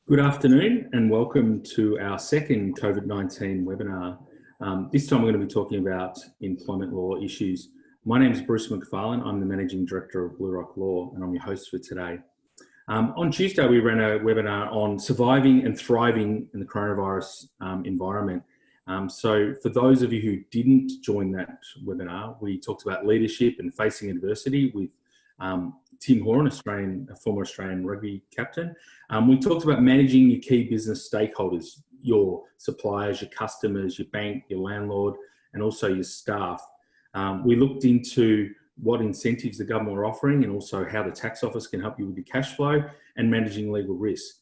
Good afternoon and welcome to our second COVID-19 webinar. This time we're going to be talking about employment law issues. My name is Bruce McFarlane. I'm the Managing Director of Blue Rock Law and I'm your host for today. On Tuesday we ran a webinar on surviving and thriving in the coronavirus environment. So for those of you who didn't join that webinar, we talked about leadership and facing adversity with Tim Horan, a former Australian rugby captain. We talked about managing your key business stakeholders, your suppliers, your customers, your bank, your landlord, and also your staff. We looked into what incentives the government were offering and also how the tax office can help you with your cash flow and managing legal risk.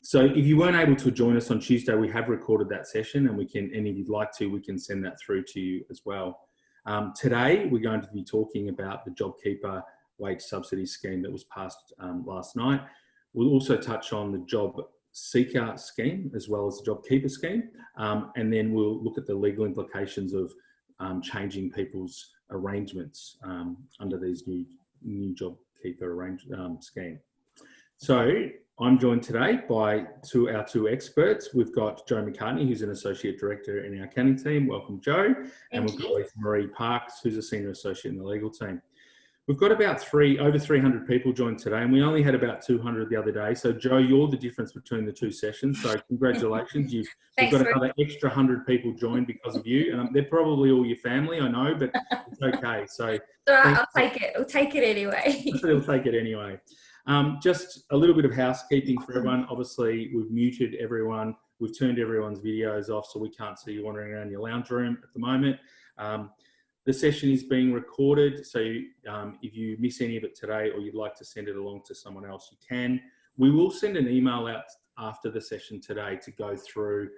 So if you weren't able to join us on Tuesday, we have recorded that session and if you'd like to, we can send that through to you as well. Today, we're going to be talking about the JobKeeper wage subsidy scheme that was passed last night. We'll also touch on the job seeker scheme as well as the JobKeeper scheme. And then we'll look at the legal implications of changing people's arrangements under these new JobKeeper scheme. So I'm joined today by our two experts. We've got Jo McCartney, who's an Associate Director in our accounting team. Welcome, Jo. And we've got Lisa Marie Parks, who's a Senior Associate in the legal team. We've got about over 300 people joined today, and we only had about 200 the other day. So, Jo, you're the difference between the two sessions. So, congratulations. We've got another extra 100 people joined because of you. They're probably all your family, I know, but it's okay. So, I'll take it. I'll take it anyway. We'll take it anyway. Just a little bit of housekeeping for everyone. Obviously, we've muted everyone. We've turned everyone's videos off, so we can't see you wandering around your lounge room at the moment. The session is being recorded, so if you miss any of it today or you'd like to send it along to someone else, you can. We will send an email out after the session today to go through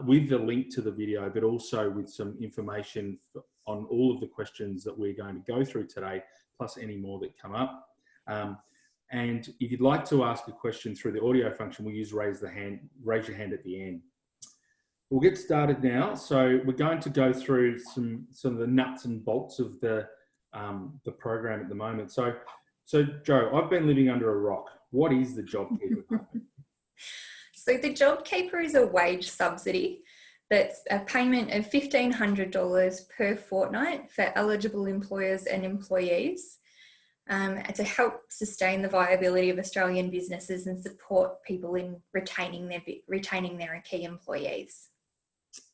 with the link to the video, but also with some information on all of the questions that we're going to go through today, plus any more that come up. And if you'd like to ask a question through the audio function, we'll use raise your hand at the end. We'll get started now. So we're going to go through some of the nuts and bolts of the program at the moment. So Jo, I've been living under a rock. What is the JobKeeper? So the JobKeeper is a wage subsidy that's a payment of $1,500 per fortnight for eligible employers and employees to help sustain the viability of Australian businesses and support people in retaining their key employees.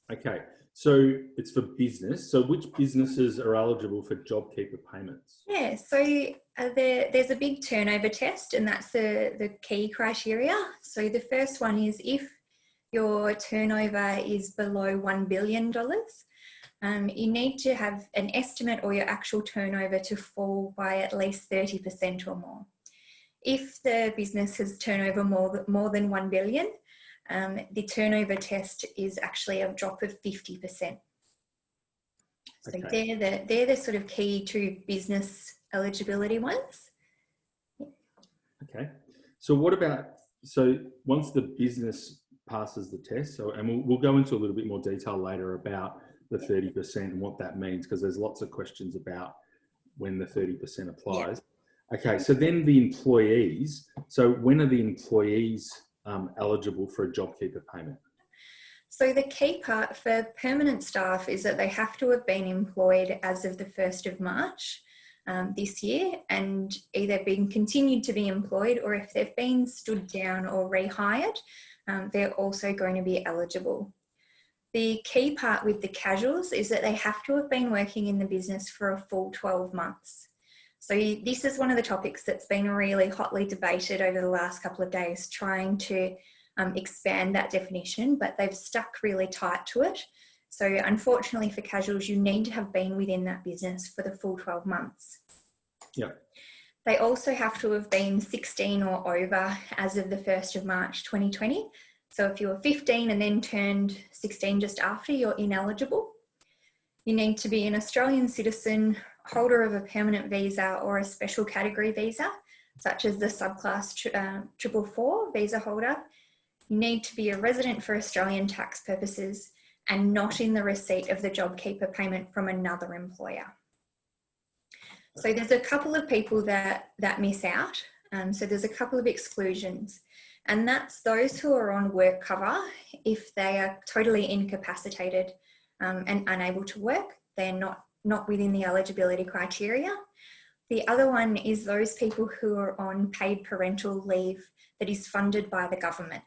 Okay, so it's for business. So which businesses are eligible for JobKeeper payments? Yeah, so there's a big turnover test, and that's the key criteria. So the first one is if your turnover is below $1 billion, you need to have an estimate or your actual turnover to fall by at least 30% or more. If the business has turnover more than 1 billion, the turnover test is actually a drop of 50%. So okay. They're the sort of key to business eligibility ones. Okay. So once the business passes the test, and we'll go into a little bit more detail later about the 30% and what that means, because there's lots of questions about when the 30% applies. Yeah. Okay, so then the employees. So when are the employees eligible for a JobKeeper payment? So the key part for permanent staff is that they have to have been employed as of the 1st of March this year and either been continued to be employed, or if they've been stood down or rehired, they're also going to be eligible. The key part with the casuals is that they have to have been working in the business for a full 12 months. So this is one of the topics that's been really hotly debated over the last couple of days, trying to expand that definition, but they've stuck really tight to it. So unfortunately for casuals, you need to have been within that business for the full 12 months. Yeah. They also have to have been 16 or over as of the 1st of March 2020. So if you were 15 and then turned 16 just after, you're ineligible. You need to be an Australian citizen, holder of a permanent visa or a special category visa, such as the subclass 444 visa holder. You need to be a resident for Australian tax purposes and not in the receipt of the JobKeeper payment from another employer. So there's a couple of people that miss out. So there's a couple of exclusions, and that's those who are on work cover if they are totally incapacitated and unable to work. They're not within the eligibility criteria. The other one is those people who are on paid parental leave that is funded by the government.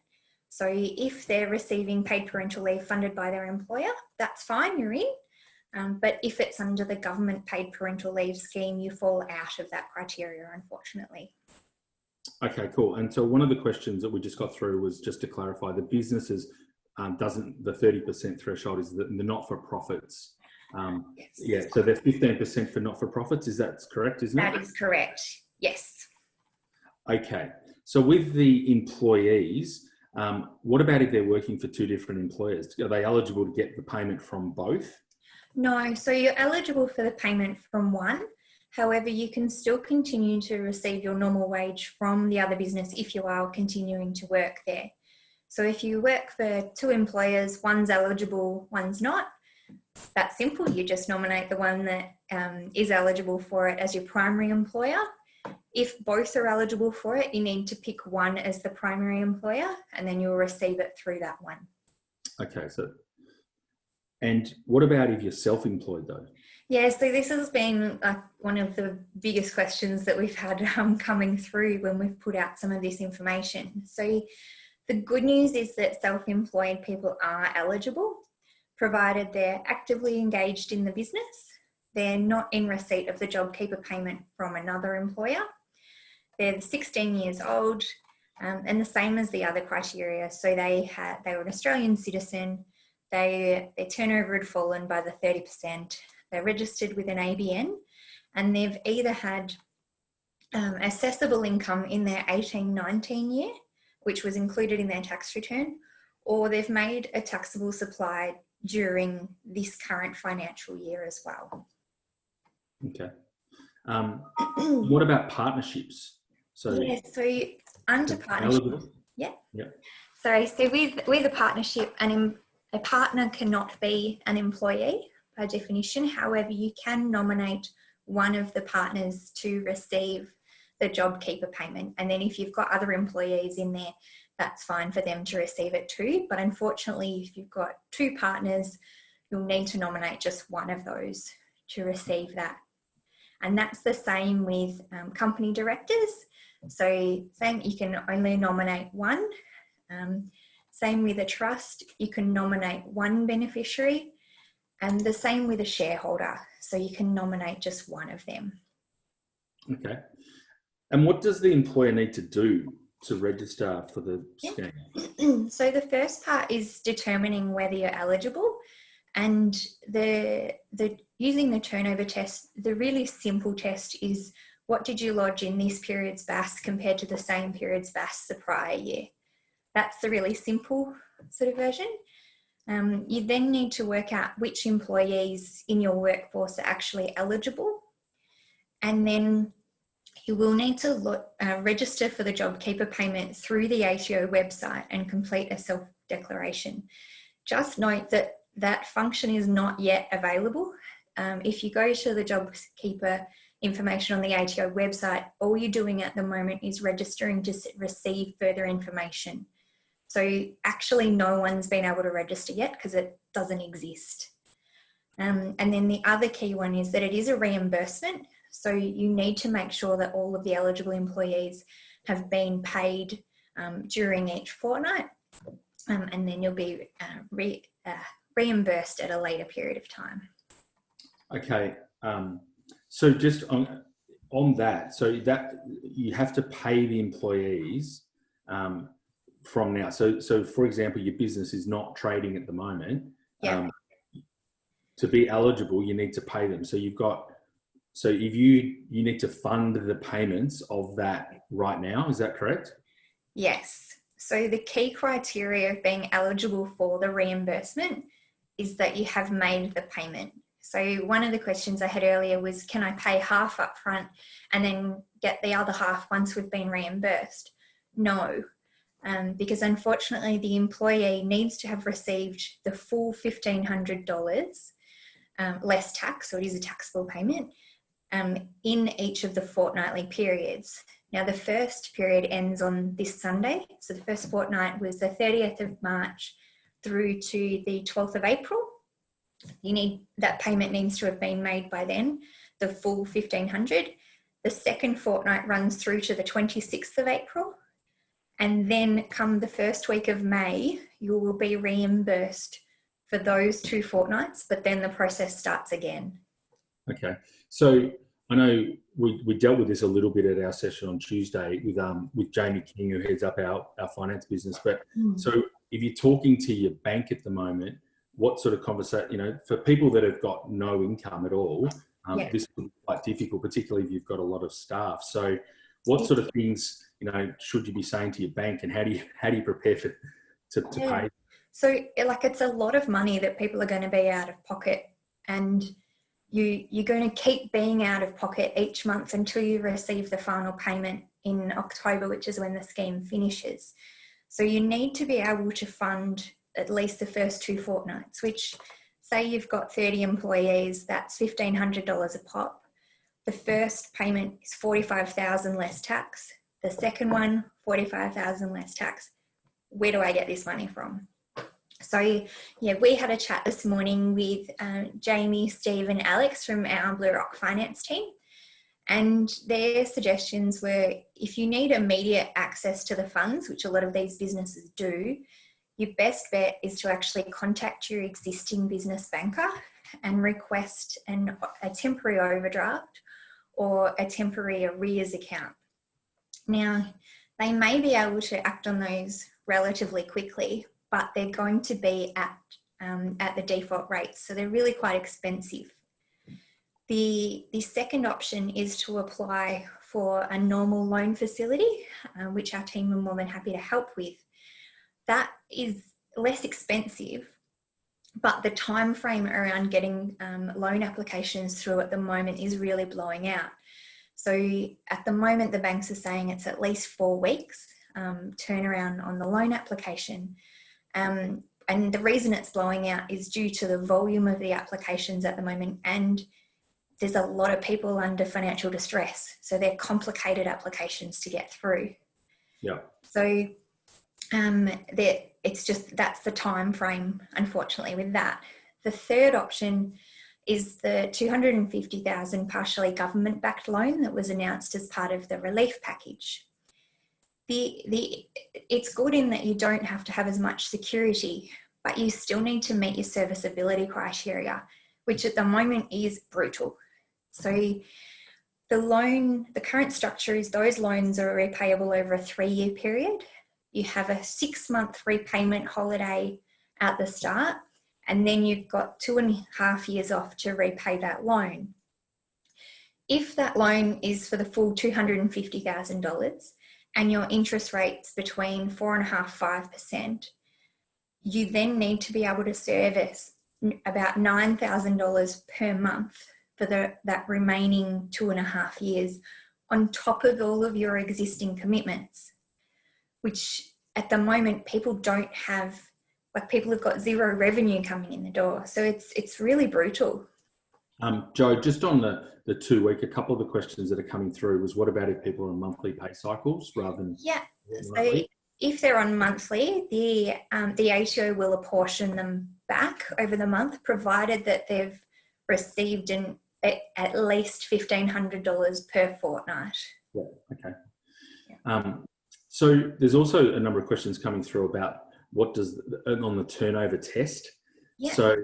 So if they're receiving paid parental leave funded by their employer, that's fine, you're in. But if it's under the government paid parental leave scheme, you fall out of that criteria, unfortunately. Okay, cool. And so one of the questions that we just got through was just to clarify, the businesses the 30% threshold is the not-for-profits. Yes. Yeah, so they're 15% for not-for-profits. Is that correct, isn't it? That is correct, yes. Okay, so with the employees, what about if they're working for two different employers? Are they eligible to get the payment from both? No, so you're eligible for the payment from one. However, you can still continue to receive your normal wage from the other business if you are continuing to work there. So if you work for two employers, one's eligible, one's not, that's simple. You just nominate the one that is eligible for it as your primary employer. If both are eligible for it, you need to pick one as the primary employer, and then you'll receive it through that one. Okay, and what about if you're self-employed though? Yeah, so this has been one of the biggest questions that we've had coming through when we've put out some of this information. So the good news is that self-employed people are eligible, provided they're actively engaged in the business, they're not in receipt of the JobKeeper payment from another employer, they're 16 years old, and the same as the other criteria. So they were an Australian citizen, their turnover had fallen by the 30%, they're registered with an ABN, and they've either had assessable income in their 18-19 year, which was included in their tax return, or they've made a taxable supply during this current financial year as well. Okay. What about partnerships? So under partnership, yeah. So with a partnership, a partner cannot be an employee by definition. However, you can nominate one of the partners to receive the JobKeeper payment. And then if you've got other employees in there, that's fine for them to receive it too. But unfortunately, if you've got two partners, you'll need to nominate just one of those to receive that. And that's the same with company directors. So same, you can only nominate one. Same with a trust, you can nominate one beneficiary, and the same with a shareholder. So you can nominate just one of them. Okay. And what does the employer need to do to register for the scheme? So the first part is determining whether you're eligible, and using the turnover test, the really simple test is what did you lodge in this period's BAS compared to the same period's BAS the prior year. That's the really simple sort of version. You then need to work out which employees in your workforce are actually eligible, and then you will need to register for the JobKeeper payment through the ATO website and complete a self-declaration. Just note that that function is not yet available. If you go to the JobKeeper information on the ATO website, all you're doing at the moment is registering to receive further information. So actually no one's been able to register yet because it doesn't exist. And then the other key one is that it is a reimbursement. So you need to make sure that all of the eligible employees have been paid during each fortnight, and then you'll be reimbursed at a later period of time. Okay. So just on that, so that you have to pay the employees from now. So for example, your business is not trading at the moment. Yeah. To be eligible, you need to pay them. So if you need to fund the payments of that right now, is that correct? Yes. So the key criteria of being eligible for the reimbursement is that you have made the payment. So one of the questions I had earlier was, can I pay half up front and then get the other half once we've been reimbursed? No, because unfortunately the employee needs to have received the full $1,500 less tax, so it is a taxable payment, in each of the fortnightly periods. Now, the first period ends on this Sunday. So the first fortnight was the 30th of March through to the 12th of April. That payment needs to have been made by then, the full $1,500. The second fortnight runs through to the 26th of April. And then come the first week of May, you will be reimbursed for those 2 fortnights, but then the process starts again. Okay. So I know we dealt with this a little bit at our session on Tuesday with Jamie King, who heads up our finance business. But so if you're talking to your bank at the moment, what sort of conversation, for people that have got no income at all, this will be quite difficult, particularly if you've got a lot of staff. So what sort of things, should you be saying to your bank, and how do you prepare to pay? So it's a lot of money that people are going to be out of pocket, and you're going to keep being out of pocket each month until you receive the final payment in October, which is when the scheme finishes. So you need to be able to fund at least the first 2 fortnights, which, say you've got 30 employees, that's $1,500 a pop. The first payment is $45,000 less tax. The second one, $45,000 less tax. Where do I get this money from? So, we had a chat this morning with Jamie, Steve and Alex from our Blue Rock finance team. And their suggestions were, if you need immediate access to the funds, which a lot of these businesses do, your best bet is to actually contact your existing business banker and request a temporary overdraft or a temporary arrears account. Now, they may be able to act on those relatively quickly, but they're going to be at the default rates, so they're really quite expensive. The second option is to apply for a normal loan facility, which our team are more than happy to help with. That is less expensive, but the time frame around getting loan applications through at the moment is really blowing out. So at the moment, the banks are saying it's at least 4 weeks turnaround on the loan application. And the reason it's blowing out is due to the volume of the applications at the moment, and there's a lot of people under financial distress. So they're complicated applications to get through. Yeah. So that's the time frame, unfortunately, with that. The third option is the $250,000 partially government-backed loan that was announced as part of the relief package. It's good in that you don't have to have as much security, but you still need to meet your serviceability criteria, which at the moment is brutal. So the current structure is those loans are repayable over a 3-year period. You have a 6-month repayment holiday at the start, and then you've got 2.5 years off to repay that loan. If that loan is for the full $250,000 and your interest rate's between 4.5–5%, you then need to be able to service about $9,000 per month for that remaining 2.5 years on top of all of your existing commitments, which at the moment people don't have. People have got zero revenue coming in the door. So it's really brutal. Jo, just on the 2 week, a couple of the questions that are coming through was, what about if people are on monthly pay cycles rather than? Yeah. So if they're on monthly, the ATO will apportion them back over the month, provided that they've received at least $1,500 per fortnight. Yeah. Okay. Yeah. So there's also a number of questions coming through about on the turnover test. Yeah. So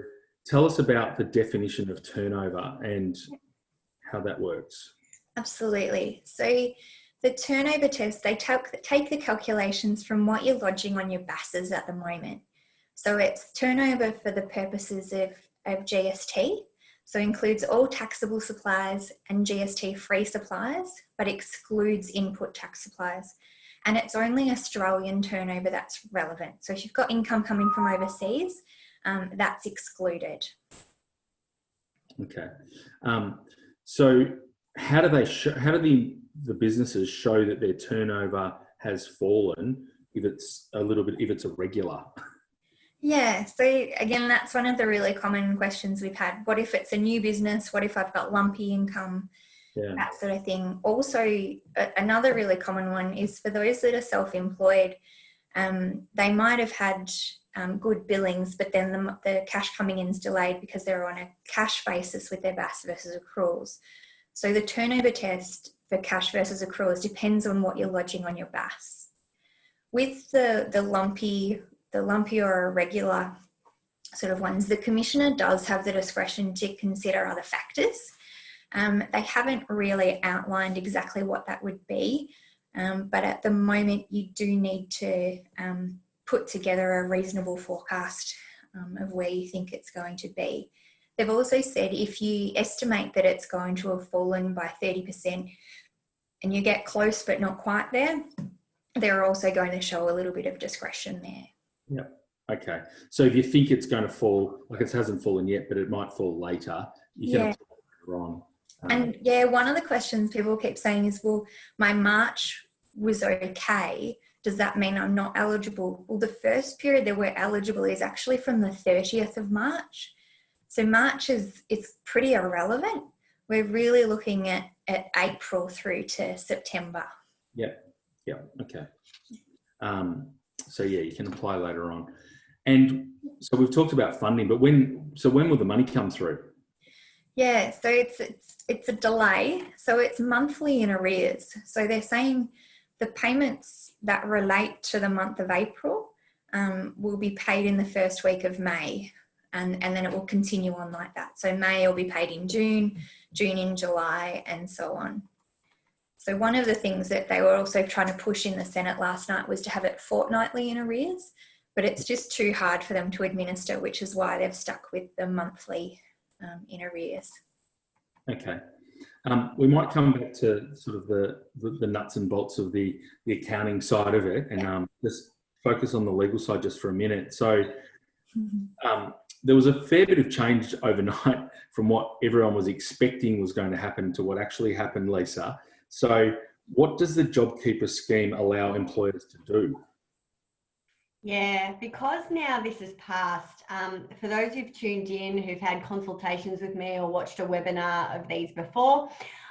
tell us about the definition of turnover and how that works. Absolutely. So the turnover test, they take the calculations from what you're lodging on your BASs at the moment. So it's turnover for the purposes of GST. So includes all taxable supplies and GST-free supplies, but excludes input tax supplies. And it's only Australian turnover that's relevant. So if you've got income coming from overseas, that's excluded. Okay. So how do the businesses show that their turnover has fallen if it's irregular? Yeah. So again, that's one of the really common questions we've had. What if it's a new business? What if I've got lumpy income? that sort of thing. Also, another really common one is for those that are self-employed, they might have had good billings, but then the cash coming in is delayed because they're on a cash basis with their BAS versus accruals. So the turnover test for cash versus accruals depends on what you're lodging on your BAS. With the lumpy or irregular sort of ones, the Commissioner does have the discretion to consider other factors. They haven't really outlined exactly what that would be, but at the moment you do need to put together a reasonable forecast of where you think it's going to be. They've also said if you estimate that it's going to have fallen by 30% and you get close but not quite there, they're also going to show a little bit of discretion there. Yeah. Okay. So if you think it's going to fall, like it hasn't fallen yet, but it might fall later, you can apply later on. And one of the questions people keep saying is, well, my March was okay. Does that mean I'm not eligible? Well, the first period that we're eligible is actually from the 30th of March. So March it's pretty irrelevant. We're really looking at April through to September. Yep. Okay. So you can apply later on. And so we've talked about funding, but when will the money come through? Yeah, so it's a delay. So it's monthly in arrears. So they're saying the payments that relate to the month of April will be paid in the first week of May, and then it will continue on like that. So May will be paid in June in July, and so on. So one of the things that they were also trying to push in the Senate last night was to have it fortnightly in arrears, but it's just too hard for them to administer, which is why they've stuck with the monthly in arrears. Okay. We might come back to sort of the nuts and bolts of the accounting side of it, and just focus on the legal side just for a minute. So there was a fair bit of change overnight from what everyone was expecting was going to happen to what actually happened, Lisa. So what does the JobKeeper scheme allow employers to do? Yeah, because now this is passed, for those who've tuned in, who've had consultations with me or watched a webinar of these before,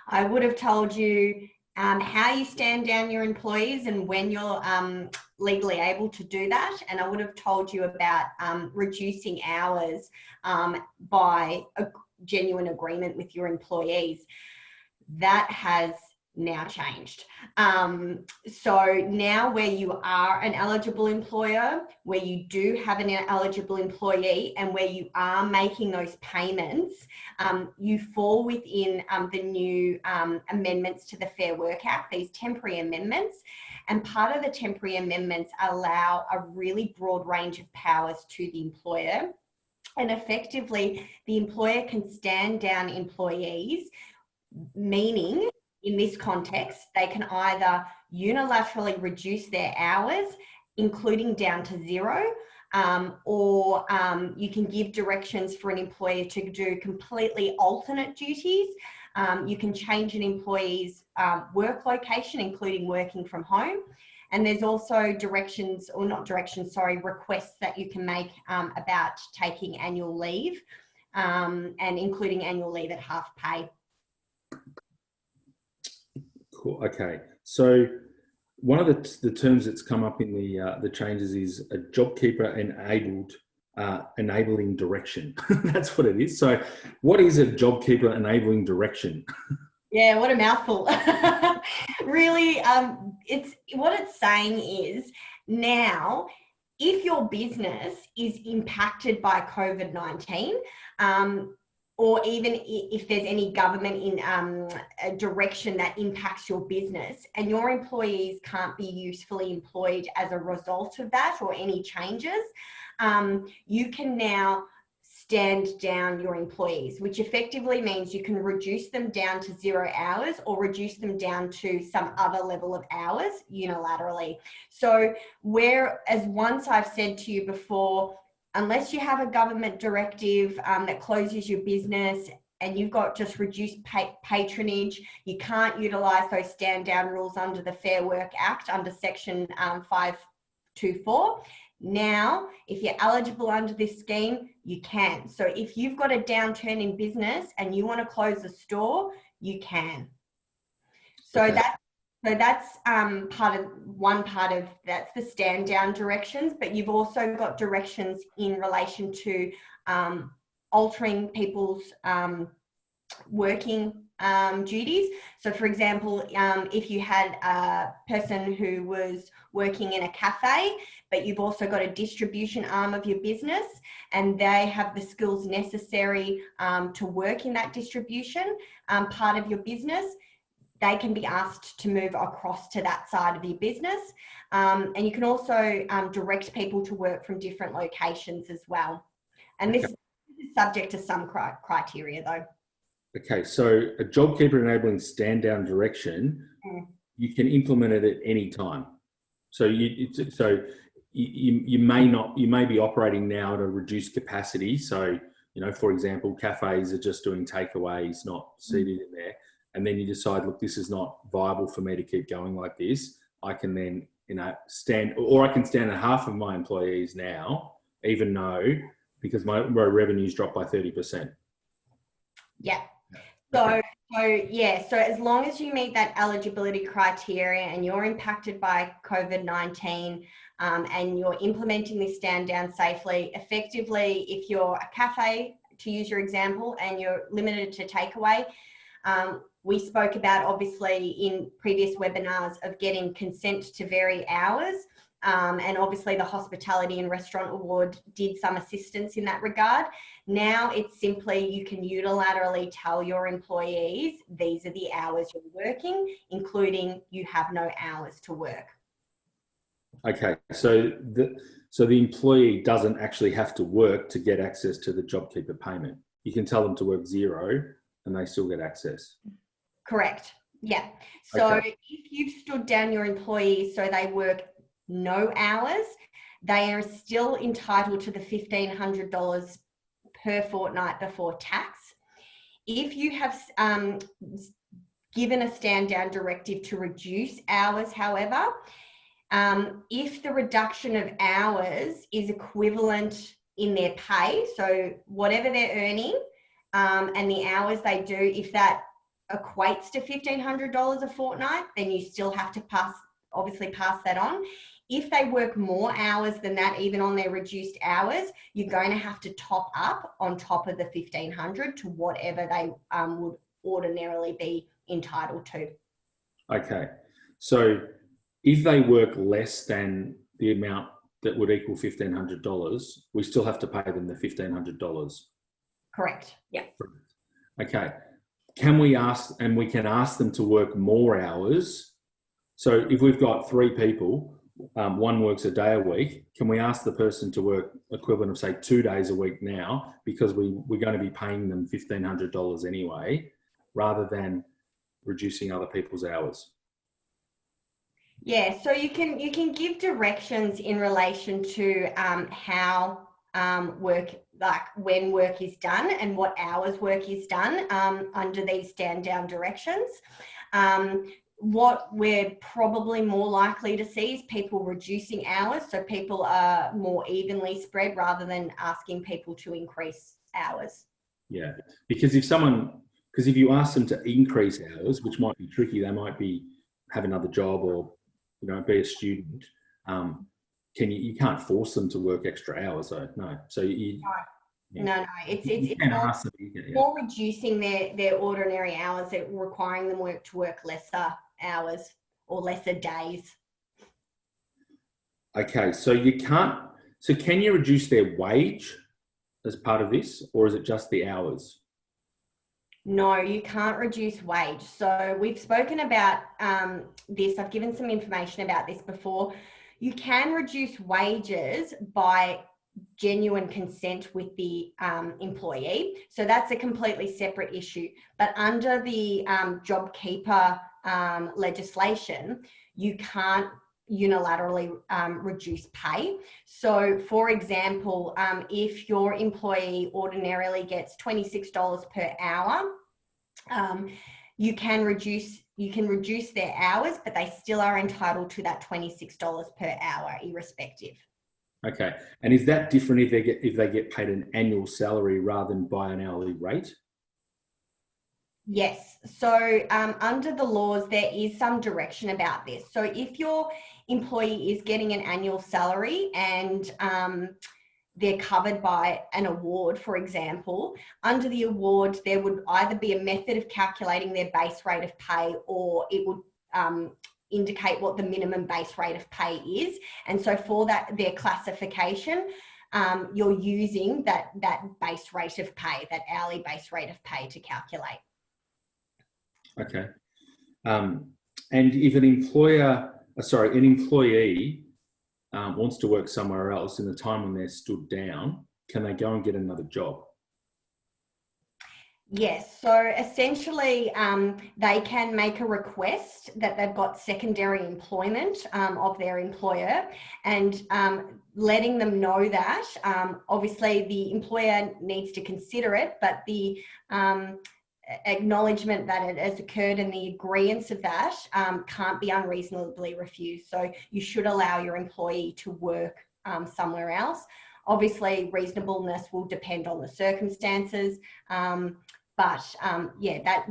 I would have told you how you stand down your employees and when you're legally able to do that. And I would have told you about reducing hours by a genuine agreement with your employees. That has now changed. So now where you are an eligible employer, where you do have an eligible employee, and where you are making those payments, you fall within the new amendments to the Fair Work Act, these temporary amendments. And part of the temporary amendments allow a really broad range of powers to the employer. And effectively, the employer can stand down employees, meaning in this context, they can either unilaterally reduce their hours, including down to zero, or you can give directions for an employer to do completely alternate duties. You can change an employee's work location, including working from home. And there's also requests that you can make about taking annual leave and including annual leave at half pay. Cool. Okay. So one of the terms that's come up in the changes is a JobKeeper enabling direction. That's what it is. So what is a JobKeeper enabling direction? Yeah, what a mouthful. Really, what it's saying is now, if your business is impacted by COVID-19, or even if there's any government in a direction that impacts your business and your employees can't be usefully employed as a result of that or any changes, you can now stand down your employees, which effectively means you can reduce them down to 0 hours or reduce them down to some other level of hours unilaterally. So whereas once I've said to you before, unless you have a government directive that closes your business and you've got just reduced patronage, you can't utilise those stand down rules under the Fair Work Act under section 524. Now, if you're eligible under this scheme, you can. So if you've got a downturn in business and you want to close a store, you can. So Okay. that's one part of that's the stand down directions, but you've also got directions in relation to altering people's working duties. So for example, if you had a person who was working in a cafe, but you've also got a distribution arm of your business and they have the skills necessary to work in that distribution part of your business, they can be asked to move across to that side of your business. And you can also direct people to work from different locations as well. And this is subject to some criteria though. Okay, so a JobKeeper enabling stand down direction, you can implement it at any time. So you may be operating now at a reduced capacity. So, you know, for example, cafes are just doing takeaways, not seated in there. And then you decide, look, this is not viable for me to keep going like this. I can then, you know, I can stand at half of my employees now, even though, because my revenue's dropped by 30%. Yeah. So as long as you meet that eligibility criteria and you're impacted by COVID-19 and you're implementing this stand down safely, effectively, if you're a cafe, to use your example, and you're limited to takeaway, we spoke about obviously in previous webinars of getting consent to vary hours. And obviously the Hospitality and Restaurant Award did some assistance in that regard. Now it's simply you can unilaterally tell your employees these are the hours you're working, including you have no hours to work. Okay, so the employee doesn't actually have to work to get access to the JobKeeper payment. You can tell them to work 0 and they still get access. Correct. Yeah. So if you've stood down your employees so they work no hours, they are still entitled to the $1,500 per fortnight before tax. If you have given a stand down directive to reduce hours, however, if the reduction of hours is equivalent in their pay, so whatever they're earning and the hours they do, if that equates to $1,500 a fortnight, then you still have to pass that on. If they work more hours than that, even on their reduced hours, you're going to have to top up on top of the $1,500 to whatever they would ordinarily be entitled to. Okay, so if they work less than the amount that would equal $1,500, we still have to pay them the $1,500. Correct. Yeah. Okay. Can we ask them to work more hours? So if we've got 3 people, one works a day a week, can we ask the person to work equivalent of say 2 days a week now, because we're going to be paying them $1,500 anyway, rather than reducing other people's hours? Yeah, so you can give directions in relation to how work, like when work is done and what hours work is done under these stand down directions. What we're probably more likely to see is people reducing hours, so people are more evenly spread rather than asking people to increase hours. Yeah, because if you ask them to increase hours, which might be tricky, they might have another job or, you know, be a student. You can't force them to work extra hours, though. No. So No, it's more reducing their ordinary hours, requiring them to work lesser hours or lesser days. Okay, so can you reduce their wage as part of this, or is it just the hours? No, you can't reduce wage. So we've spoken about this. I've given some information about this before. You can reduce wages by genuine consent with the employee. So that's a completely separate issue. But under the JobKeeper legislation, you can't unilaterally reduce pay. So for example, if your employee ordinarily gets $26 per hour, you can reduce their hours, but they still are entitled to that $26 per hour irrespective. Okay, and is that different if they get paid an annual salary rather than by an hourly rate? Yes. So under the laws, there is some direction about this. So if your employee is getting an annual salary and they're covered by an award, for example, under the award, there would either be a method of calculating their base rate of pay, or it would indicate what the minimum base rate of pay is. And so for that, their classification, you're using that base rate of pay, that hourly base rate of pay to calculate. Okay. And if an employee wants to work somewhere else in the time when they're stood down, can they go and get another job? Yes, so essentially they can make a request that they've got secondary employment of their employer, and letting them know that. Obviously the employer needs to consider it, but the acknowledgement that it has occurred and the agreeance of that can't be unreasonably refused. So you should allow your employee to work somewhere else. Obviously, reasonableness will depend on the circumstances, but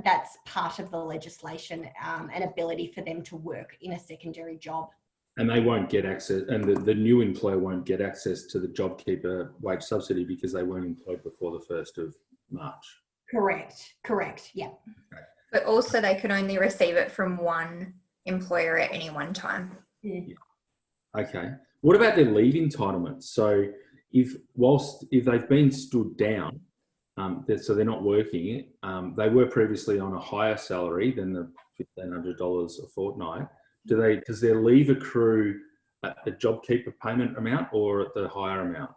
that's part of the legislation, and ability for them to work in a secondary job. And they won't get access, and the new employer won't get access to the JobKeeper wage subsidy because they weren't employed before the 1st of March. Correct, yeah. Okay. But also they could only receive it from one employer at any one time. Yeah. Okay. What about their leave entitlements? So if they've been stood down, so they're not working, they were previously on a higher salary than the $1,500 a fortnight. Does their leave accrue at the JobKeeper payment amount or at the higher amount?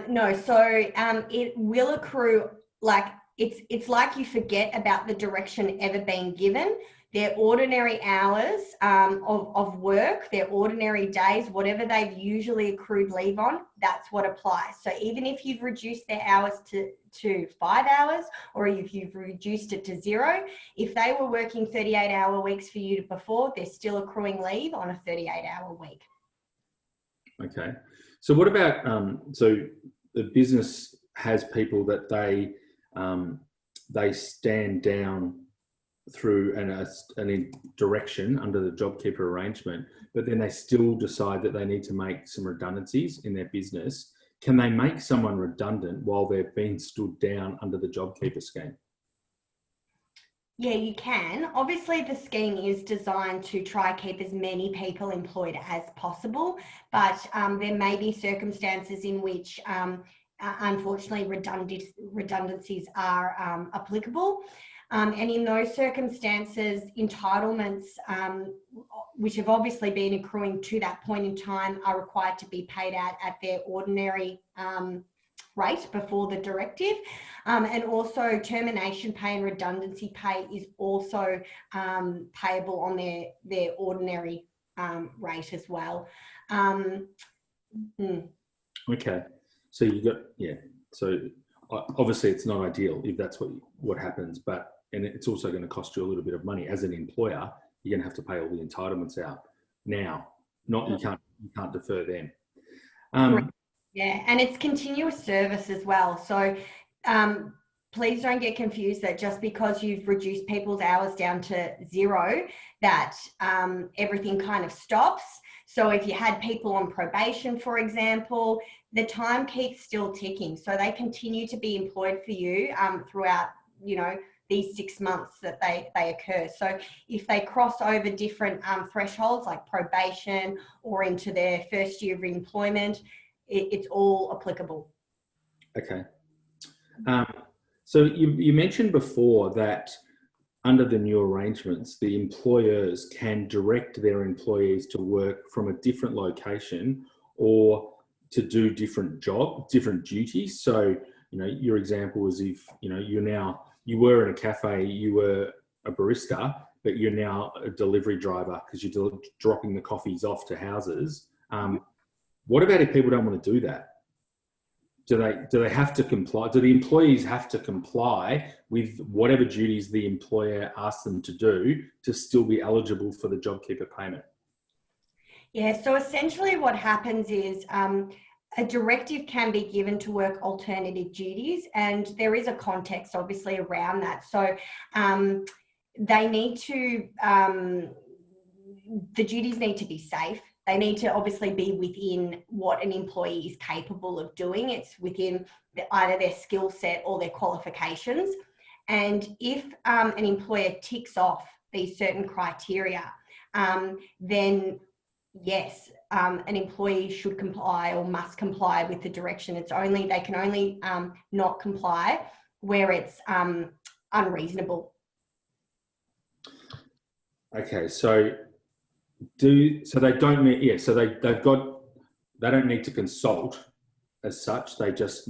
No, so it will accrue, like it's like you forget about the direction ever being given. Their ordinary hours of work, their ordinary days, whatever they've usually accrued leave on, that's what applies. So even if you've reduced their hours to 5 hours, or if you've reduced it to 0, if they were working 38-hour weeks for you before, they're still accruing leave on a 38-hour week. Okay. So what about, so the business has people that they stand down through an direction under the JobKeeper arrangement, but then they still decide that they need to make some redundancies in their business. Can they make someone redundant while they're being stood down under the JobKeeper scheme? Yeah, you can. Obviously, the scheme is designed to try keep as many people employed as possible, but there may be circumstances in which, unfortunately, redundancies are applicable. And in those circumstances, entitlements, which have obviously been accruing to that point in time, are required to be paid out at their ordinary rate before the directive. And also termination pay and redundancy pay is also payable on their ordinary rate as well. Okay, so you got, yeah, so obviously it's not ideal if that's what happens, and it's also going to cost you a little bit of money as an employer. You're going to have to pay all the entitlements out now. You can't defer them. Yeah, and it's continuous service as well. So please don't get confused that just because you've reduced people's hours down to 0, that everything kind of stops. So if you had people on probation, for example, the time keeps still ticking. So they continue to be employed for you throughout, these 6 months that they occur. So if they cross over different thresholds like probation or into their first year of employment, it's all applicable. Okay. So you mentioned before that under the new arrangements, the employers can direct their employees to work from a different location or to do different duties. So, your example was if, you were in a cafe, you were a barista, but you're now a delivery driver because you're dropping the coffees off to houses. What about if people don't want to do that? Do they have to comply? Do the employees have to comply with whatever duties the employer asks them to do to still be eligible for the JobKeeper payment? Yeah, so essentially what happens is a directive can be given to work alternative duties, and there is a context obviously around that. So they need to, the duties need to be safe. They need to obviously be within what an employee is capable of doing. It's within either their skill set or their qualifications. And if an employer ticks off these certain criteria, then yes, an employee should comply or must comply with the direction. They can only not comply where it's unreasonable. Okay, so they don't need, they don't need to consult as such. It just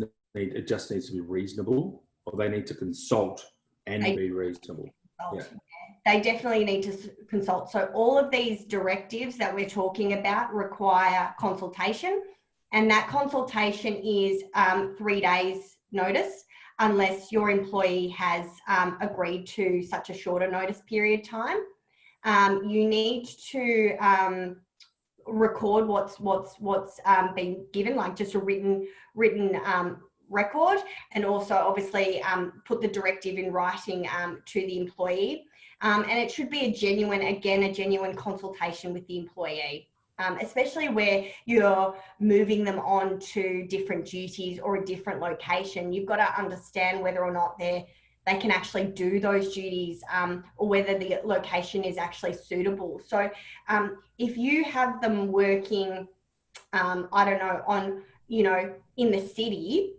needs to be reasonable, or they need to consult and be reasonable. Yeah. They definitely need to consult. So all of these directives that we're talking about require consultation, and that consultation is 3 days notice, unless your employee has agreed to such a shorter notice period time. You need to record what's been given, like just a written record, and also obviously put the directive in writing to the employee. And it should be a genuine consultation with the employee, especially where you're moving them on to different duties or a different location. You've got to understand whether or not they can actually do those duties, or whether the location is actually suitable. So if you have them working, in the city,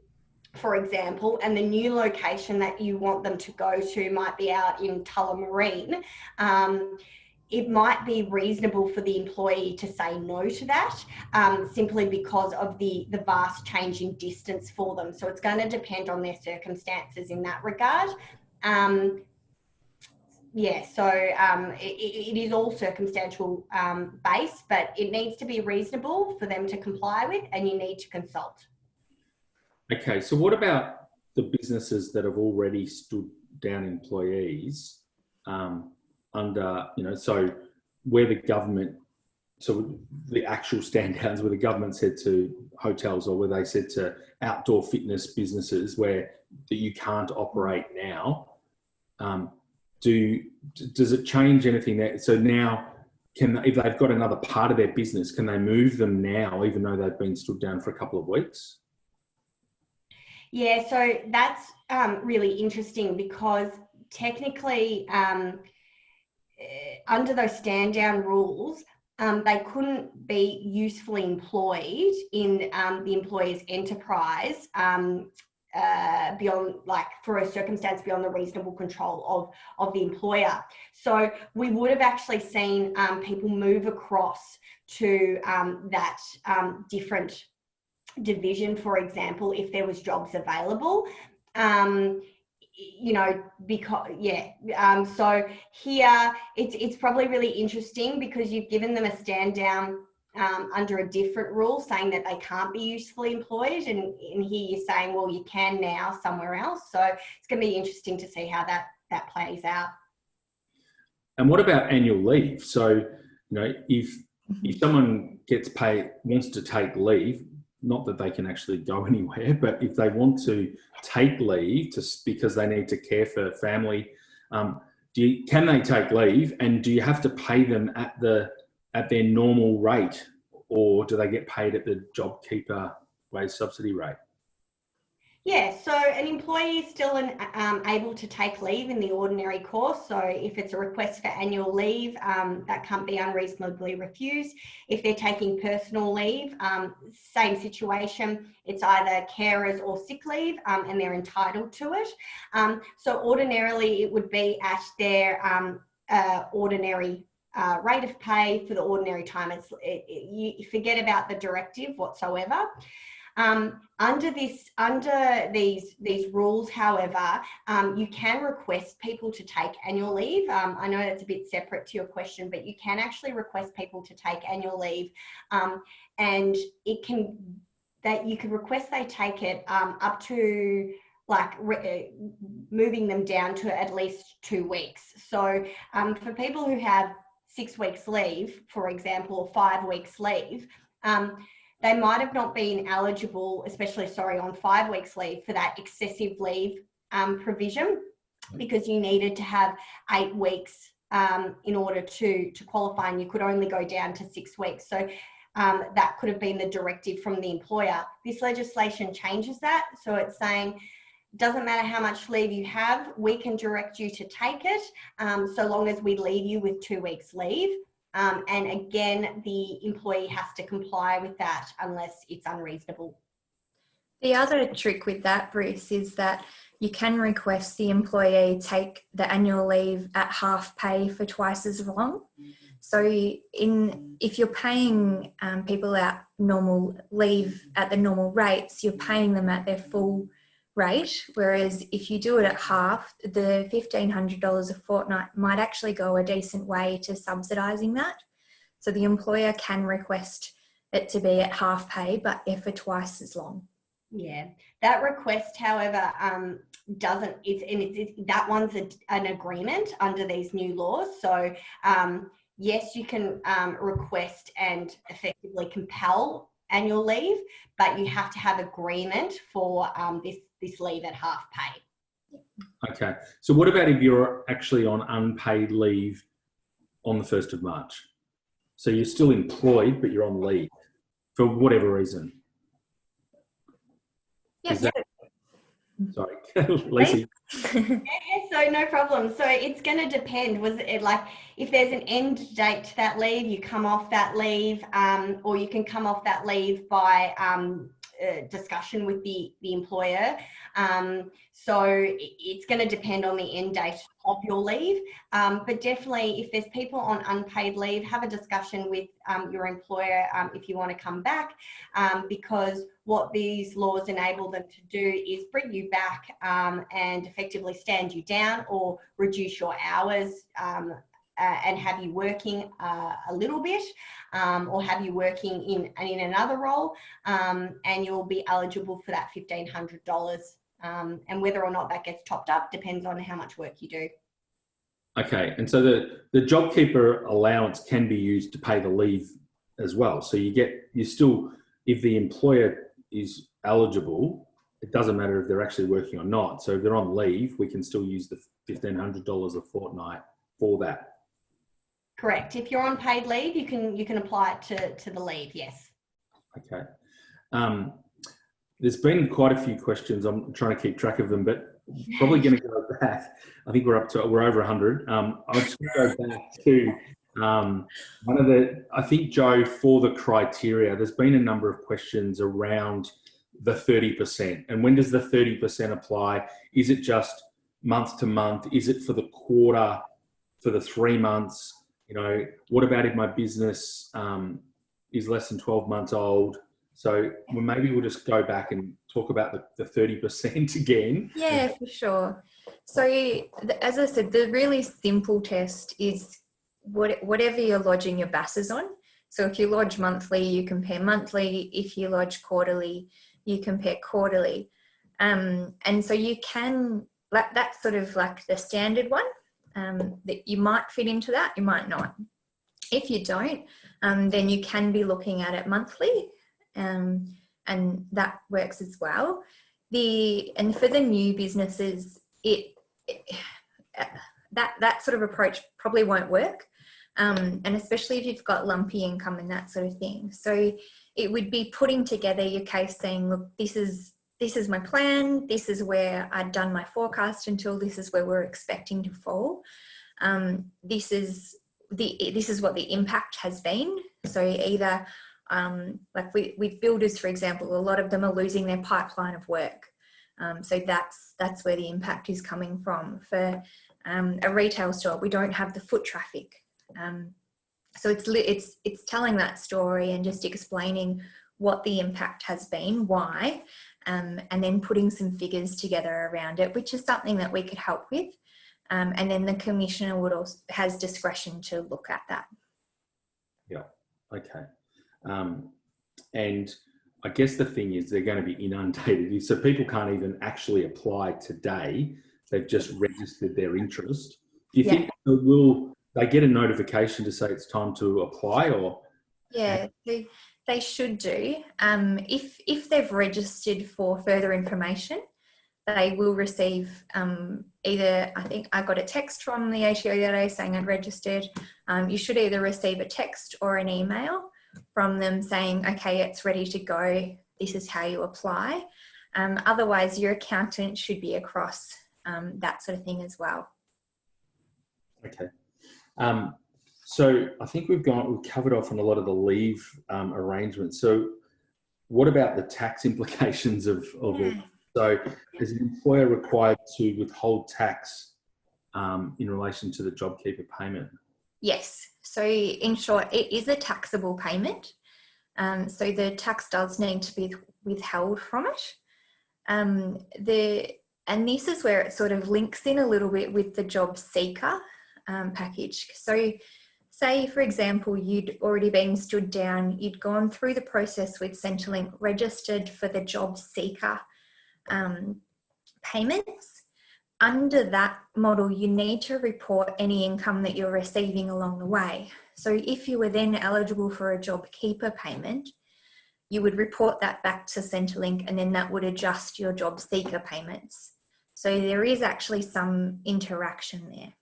for example, and the new location that you want them to go to might be out in Tullamarine, it might be reasonable for the employee to say no to that, simply because of the vast change in distance for them. So it's going to depend on their circumstances in that regard. It is all circumstantial based, but it needs to be reasonable for them to comply with, and you need to consult. Okay, so what about the businesses that have already stood down employees so where the government, so the actual stand downs where the government said to hotels, or where they said to outdoor fitness businesses that you can't operate now, does it change anything there? So now, if they've got another part of their business, can they move them now, even though they've been stood down for a couple of weeks? Yeah, so that's really interesting, because technically under those stand down rules, they couldn't be usefully employed in the employer's enterprise beyond, like, for a circumstance beyond the reasonable control of the employer. So we would have actually seen people move across to that different division, for example, if there was jobs available. So here it's probably really interesting, because you've given them a stand down under a different rule, saying that they can't be usefully employed, and here you're saying, well, you can now somewhere else. So it's going to be interesting to see how that plays out. And what about annual leave? So, if someone wants to take leave, not that they can actually go anywhere, but if they want to take leave because they need to care for family, can they take leave, and do you have to pay them at their normal rate, or do they get paid at the JobKeeper wage subsidy rate? Yeah, so an employee is still able to take leave in the ordinary course. So if it's a request for annual leave, that can't be unreasonably refused. If they're taking personal leave, same situation. It's either carers or sick leave, and they're entitled to it. So ordinarily, it would be at their ordinary rate of pay for the ordinary time. You forget about the directive whatsoever. Under these rules, however, you can request people to take annual leave. I know that's a bit separate to your question, but you can actually request people to take annual leave, and you can request they take it up to, like, moving them down to at least 2 weeks. So for people who have 6 weeks leave, for example, or 5 weeks leave, they might have not been eligible, especially, on 5 weeks leave for that excessive leave provision, because you needed to have 8 weeks in order to qualify, and you could only go down to 6 weeks. So that could have been the directive from the employer. This legislation changes that. So it's saying, doesn't matter how much leave you have, we can direct you to take it, so long as we leave you with 2 weeks leave. And again, the employee has to comply with that unless it's unreasonable. The other trick with that, Bruce, is that you can request the employee take the annual leave at half pay for twice as long. So if you're paying people out normal leave at the normal rates, you're paying them at their full rate. Whereas if you do it at half, the $1,500 a fortnight might actually go a decent way to subsidising that. So the employer can request it to be at half pay, but for twice as long. Yeah, that request, however, doesn't, that one's an agreement under these new laws. So yes, you can request and effectively compel annual leave, but you have to have agreement for this leave at half pay. Okay. So what about if you're actually on unpaid leave on the 1st of March? So you're still employed, but you're on leave for whatever reason. Yes. Sorry, Lacey. Yeah, so no problem. So it's going to depend. Was it like, if there's an end date to that leave, you come off that leave, or you can come off that leave by discussion with the employer. So it's going to depend on the end date of your leave. But definitely, if there's people on unpaid leave, have a discussion with your employer if you want to come back, because what these laws enable them to do is bring you back and effectively stand you down or reduce your hours and have you working a little bit, or have you working in another role, and you'll be eligible for that $1,500. And whether or not that gets topped up depends on how much work you do. Okay, and so the JobKeeper allowance can be used to pay the leave as well. So you still, if the employer is eligible, it doesn't matter if they're actually working or not. So if they're on leave, we can still use the $1,500 a fortnight for that. Correct. If you're on paid leave, you can apply it to the leave. Yes. Okay. There's been quite a few questions. I'm trying to keep track of them, but probably going to go back. I think we're over 100. I'll just go back to one of the, I think, Jo, for the criteria, there's been a number of questions around the 30%. And when does the 30% apply? Is it just month to month? Is it for the quarter, for the 3 months? You know, what about if my business is less than 12 months old? So maybe we'll just go back and talk about the 30% again. Yeah, for sure. So as I said, the really simple test is whatever you're lodging your BASs on. So if you lodge monthly, you compare monthly. If you lodge quarterly, you compare quarterly. And so you can, that's sort of like the standard one, that you might fit into that, you might not. If you don't, then you can be looking at it monthly. And that works as well. And for the new businesses, that sort of approach probably won't work, and especially if you've got lumpy income and that sort of thing. So it would be putting together your case, saying, look, this is my plan. This is where I'd done my forecast until this is where we're expecting to fall. This is what the impact has been. So either like with builders, for example, a lot of them are losing their pipeline of work. So that's where the impact is coming from. For a retail store, we don't have the foot traffic. So it's telling that story and just explaining what the impact has been, why, and then putting some figures together around it, which is something that we could help with. And then the commissioner has discretion to look at that. Yeah. Okay. And I guess the thing is they're going to be inundated. So people can't even actually apply today. They've just registered their interest. Do you think will they get a notification to say it's time to apply, or Yeah, they should do. If they've registered for further information, they will receive either, I think I got a text from the ATO the other day saying I'd registered. You should either receive a text or an email from them saying, okay, it's ready to go. This is how you apply. Otherwise, your accountant should be across that sort of thing as well. Okay. So I think we've covered off on a lot of the leave arrangements. So what about the tax implications of it? So is an employer required to withhold tax in relation to the JobKeeper payment? Yes. So in short, it is a taxable payment. So the tax does need to be withheld from it. And this is where it sort of links in a little bit with the job seeker package. So say, for example, you'd already been stood down, you'd gone through the process with Centrelink, registered for the job seeker payments. Under that model, you need to report any income that you're receiving along the way. So if you were then eligible for a JobKeeper payment, you would report that back to Centrelink, and then that would adjust your job seeker payments. So there is actually some interaction there.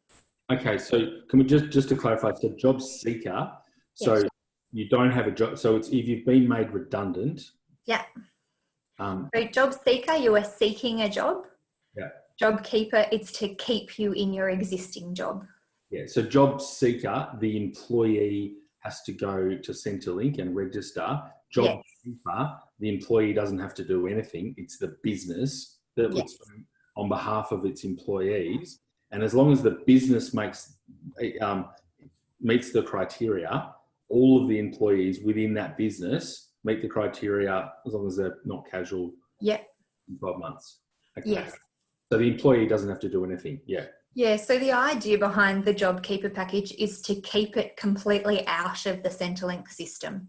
Okay, so can we just to clarify, so job seeker, so yes. You don't have a job, so it's if you've been made redundant. Yeah. So job seeker, you are seeking a job. Yeah. JobKeeper, it's to keep you in your existing job. Yeah, so job seeker, the employee has to go to Centrelink and register. JobKeeper, yes. The employee doesn't have to do anything. It's the business that yes. on behalf of its employees. And as long as the business meets the criteria, all of the employees within that business meet the criteria as long as they're not casual. Yeah. In 12 months. Okay. Yes. So the employee doesn't have to do anything. Yeah. Yeah. So the idea behind the JobKeeper package is to keep it completely out of the Centrelink system,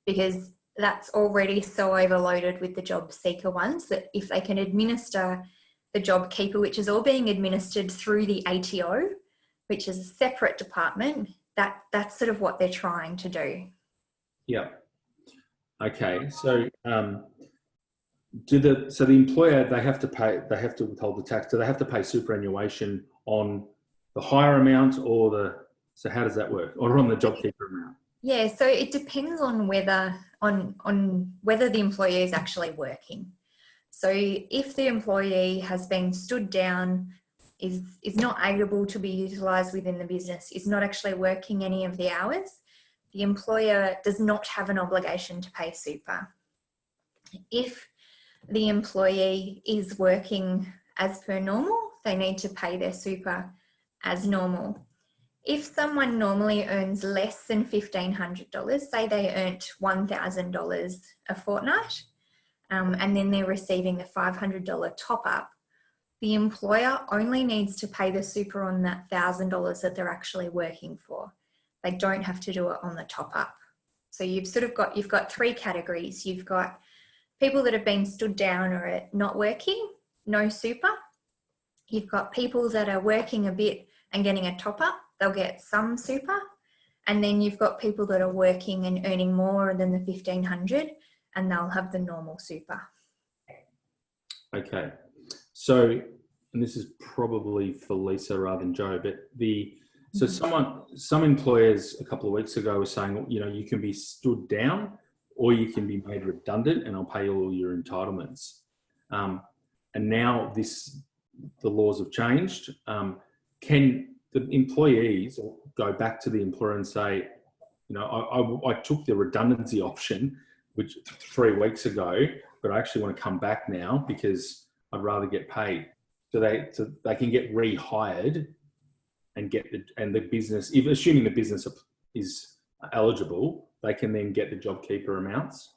because that's already so overloaded with the job seeker ones that if they can administer the JobKeeper, which is all being administered through the ATO, which is a separate department, that's sort of what they're trying to do. Yeah. Okay. So the employer, they have to withhold the tax. Do they have to pay superannuation on the higher amount so how does that work? Or on the JobKeeper amount? Yeah, so it depends on whether the employee is actually working. So if the employee has been stood down, is not able to be utilised within the business, is not actually working any of the hours, the employer does not have an obligation to pay super. If the employee is working as per normal, they need to pay their super as normal. If someone normally earns less than $1,500, say they earned $1,000 a fortnight, and then they're receiving the $500 top up, the employer only needs to pay the super on that $1,000 that they're actually working for. They don't have to do it on the top up. So you've got three categories. You've got people that have been stood down or are not working, no super. You've got people that are working a bit and getting a top up, they'll get some super. And then you've got people that are working and earning more than the $1,500, and they'll have the normal super. Okay. So, and this is probably for Lisa rather than Jo, but some employers a couple of weeks ago were saying, you can be stood down or you can be made redundant and I'll pay all your entitlements. And now the laws have changed. Can the employees go back to the employer and say, I took the redundancy option, which 3 weeks ago, but I actually want to come back now because I'd rather get paid. So they can get rehired and the business, if assuming the business is eligible, they can then get the JobKeeper amounts.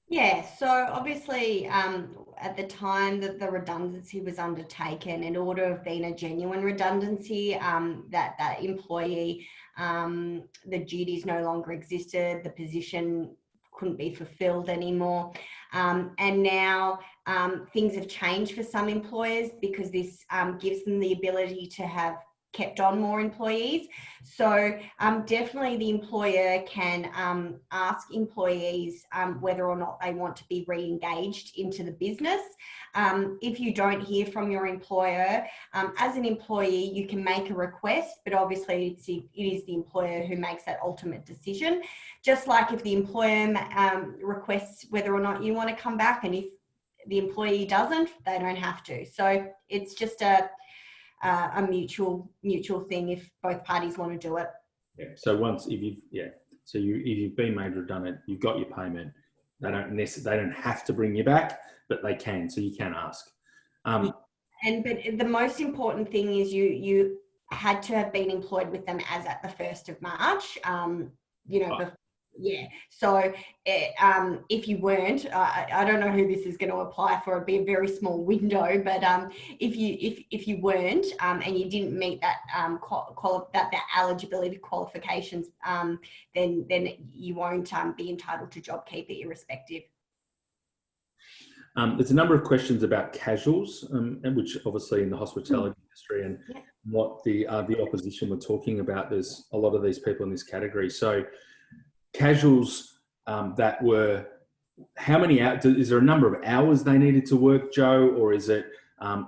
Yeah, so obviously at the time that the redundancy was undertaken, in order of being a genuine redundancy, that employee, the duties no longer existed, the position couldn't be fulfilled anymore. And now things have changed for some employers because this gives them the ability to have kept on more employees. So definitely the employer can ask employees whether or not they want to be re-engaged into the business. If you don't hear from your employer, as an employee, you can make a request, but obviously it is the employer who makes that ultimate decision. Just like if the employer requests whether or not you want to come back, and if the employee doesn't, they don't have to. So it's just a mutual thing if both parties want to do it. Yeah. So if you've been made redundant, you've got your payment. They don't have to bring you back, but they can. So you can ask. But the most important thing is you had to have been employed with them as at the 1st of March. Yeah. So if you weren't, I don't know who this is going to apply for. It'd be a very small window, but if you weren't and you didn't meet that that eligibility qualifications, then you won't be entitled to JobKeeper irrespective. There's a number of questions about casuals, which obviously in the hospitality industry and what the opposition were talking about. There's a lot of these people in this category. So casuals that were, how many hours, is there a number of hours they needed to work, Jo, or is it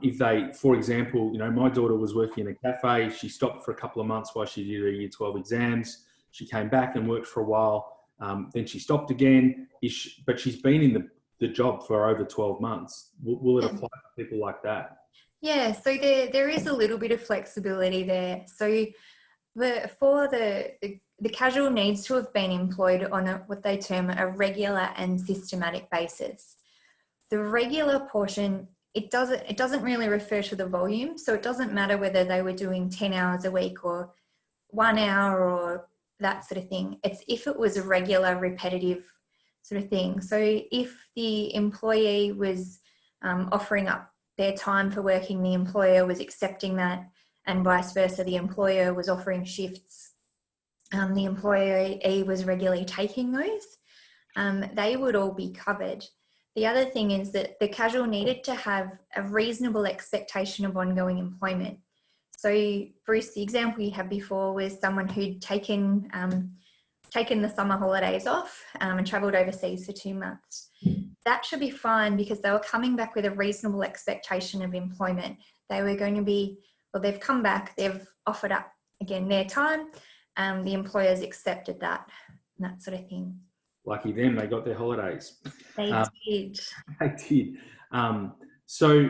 if they, for example, my daughter was working in a cafe, she stopped for a couple of months while she did her Year 12 exams, she came back and worked for a while, then she stopped again, but she's been in the job for over 12 months. Will it apply to people like that? Yeah, so there is a little bit of flexibility there. So for the casual needs to have been employed on what they term a regular and systematic basis. The regular portion, it doesn't really refer to the volume, so it doesn't matter whether they were doing 10 hours a week or 1 hour or that sort of thing. It's if it was a regular, repetitive sort of thing. So if the employee was offering up their time for working, the employer was accepting that, and vice versa, the employer was offering shifts, the employee was regularly taking those, they would all be covered. The other thing is that the casual needed to have a reasonable expectation of ongoing employment. So Bruce, the example you had before was someone who'd taken the summer holidays off and travelled overseas for 2 months. That should be fine because they were coming back with a reasonable expectation of employment. They were going to be, well, they've come back, they've offered up again their time, the employers accepted that sort of thing. Lucky them, they got their holidays. They did. They did. So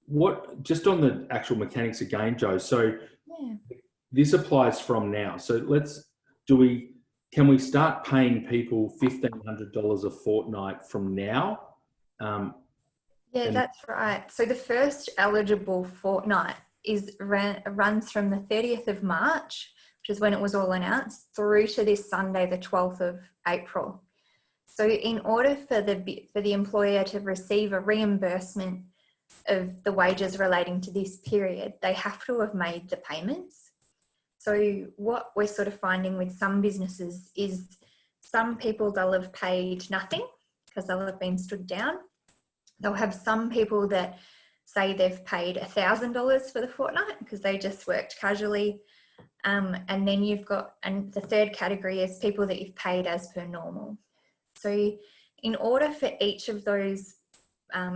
what, just on the actual mechanics again, Jo, so this applies from now. So can we start paying people $1,500 a fortnight from now? That's right. So the first eligible fortnight runs from the 30th of March, which is when it was all announced, through to this Sunday, the 12th of April. So in order for the employer to receive a reimbursement of the wages relating to this period, they have to have made the payments. So what we're sort of finding with some businesses is some people, they'll have paid nothing because they'll have been stood down. They'll have some people that say they've paid $1,000 for the fortnight because they just worked casually. And then and the third category is people that you've paid as per normal. So in order for each of those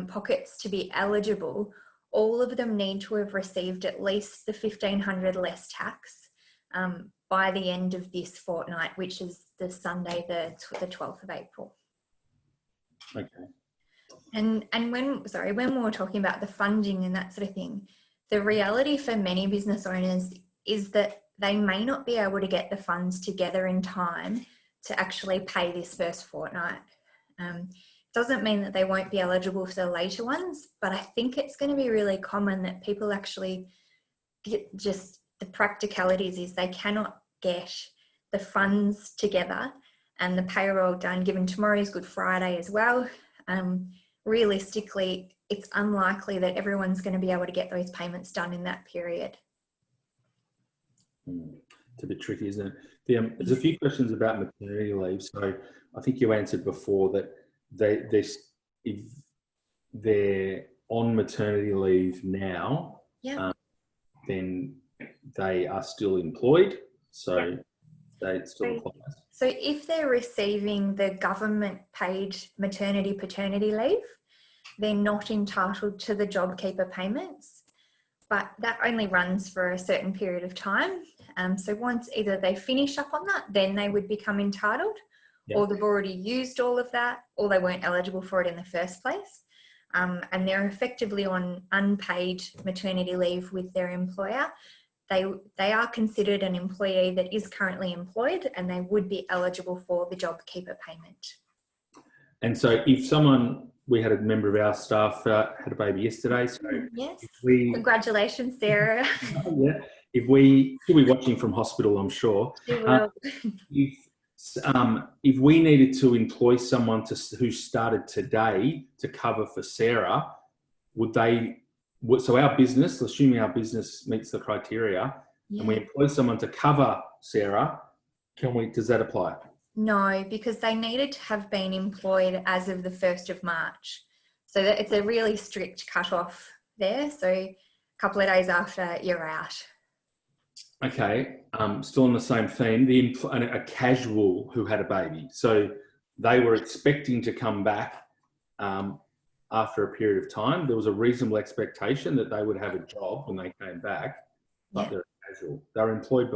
pockets to be eligible, all of them need to have received at least the $1,500 less tax by the end of this fortnight, which is the Sunday, the 12th of April. Okay. And when we were talking about the funding and that sort of thing, the reality for many business owners is that they may not be able to get the funds together in time to actually pay this first fortnight. Doesn't mean that they won't be eligible for the later ones, but I think it's going to be really common that people actually get, just the practicalities is they cannot get the funds together and the payroll done, given tomorrow is Good Friday as well. Realistically, it's unlikely that everyone's going to be able to get those payments done in that period. It's a bit tricky, isn't it? There's a few questions about maternity leave. So I think you answered before that if they're on maternity leave now, then they are still employed, so they still apply. So if they're receiving the government paid maternity paternity leave, they're not entitled to the JobKeeper payments, but that only runs for a certain period of time. So once either they finish up on that, then they would become entitled, or they've already used all of that, or they weren't eligible for it in the first place. And they're effectively on unpaid maternity leave with their employer. They are considered an employee that is currently employed, and they would be eligible for the JobKeeper payment. And so if we had a member of our staff had a baby yesterday. So yes, congratulations, Sarah. She'll be watching from hospital, I'm sure. She will. If we needed to employ someone who started today to cover for Sarah, so our business, assuming our business meets the criteria, and we employ someone to cover Sarah, does that apply? No, because they needed to have been employed as of the 1st of March. So it's a really strict cut-off there. So a couple of days after, you're out. Okay, still on the same theme, a casual who had a baby. So they were expecting to come back after a period of time. There was a reasonable expectation that they would have a job when they came back, but they're casual. They were employed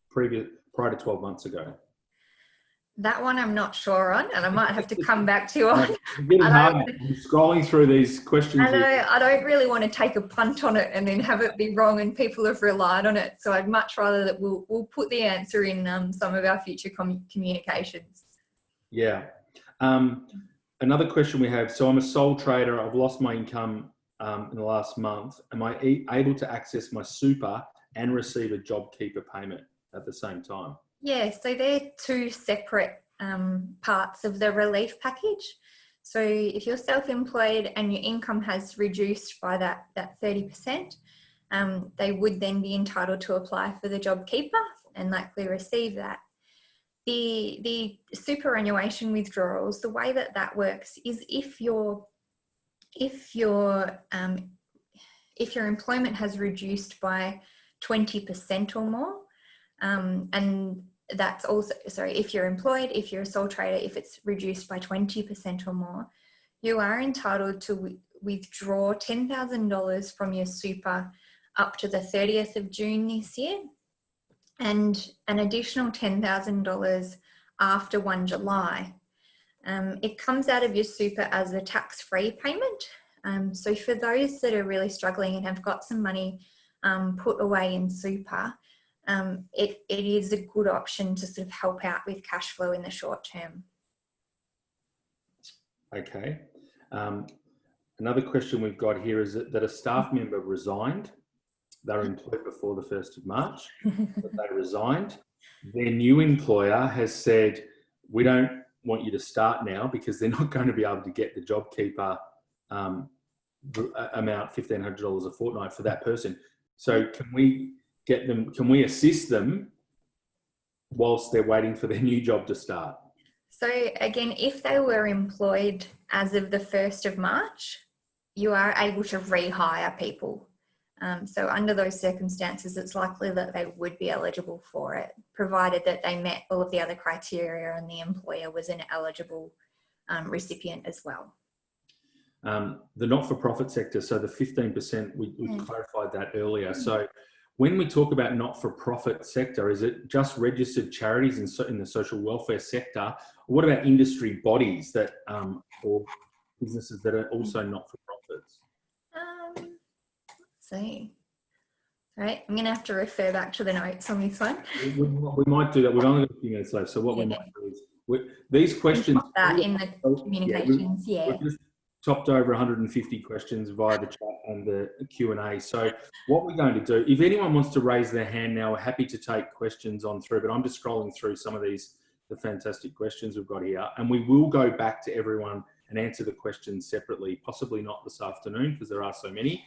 prior to 12 months ago. That one I'm not sure on, and I might have to come back to you on. I'm scrolling through these questions. I don't really want to take a punt on it and then have it be wrong and people have relied on it. So I'd much rather that we'll put the answer in some of our future communications. Yeah. Another question we have. So I'm a sole trader. I've lost my income in the last month. Am I able to access my super and receive a JobKeeper payment at the same time? Yeah, so they're two separate parts of the relief package. So if you're self-employed and your income has reduced by that 30%, they would then be entitled to apply for the JobKeeper and likely receive that. The superannuation withdrawals, the way that works is if your employment has reduced by 20% or more, and that's also, if you're employed, if you're a sole trader, if it's reduced by 20% or more, you are entitled to withdraw $10,000 from your super up to the 30th of June this year, and an additional $10,000 after 1 July. It comes out of your super as a tax-free payment. So for those that are really struggling and have got some money put away in super, it is a good option to sort of help out with cash flow in the short term. Okay. Another question we've got here is that a staff member resigned. They were employed before the 1st of March, but they resigned. Their new employer has said, we don't want you to start now because they're not going to be able to get the JobKeeper amount, $1,500 a fortnight for that person. So can we assist them whilst they're waiting for their new job to start? So again, if they were employed as of the 1st of March, you are able to rehire people. So under those circumstances, it's likely that they would be eligible for it, provided that they met all of the other criteria and the employer was an eligible recipient as well. The not-for-profit sector, so the 15%, we clarified that earlier. So when we talk about not-for-profit sector, is it just registered charities in the social welfare sector? Or what about industry bodies that or businesses that are also not-for-profits? Let's see. All right, I'm going to have to refer back to the notes on this one. We might do that. We've only got a few minutes left. So what we might do is, these questions... That in the communications, we've just topped over 150 questions via the chat and the Q&A. So what we're going to do, if anyone wants to raise their hand now, we're happy to take questions on through, but I'm just scrolling through some of the fantastic questions we've got here. And we will go back to everyone and answer the questions separately, possibly not this afternoon because there are so many.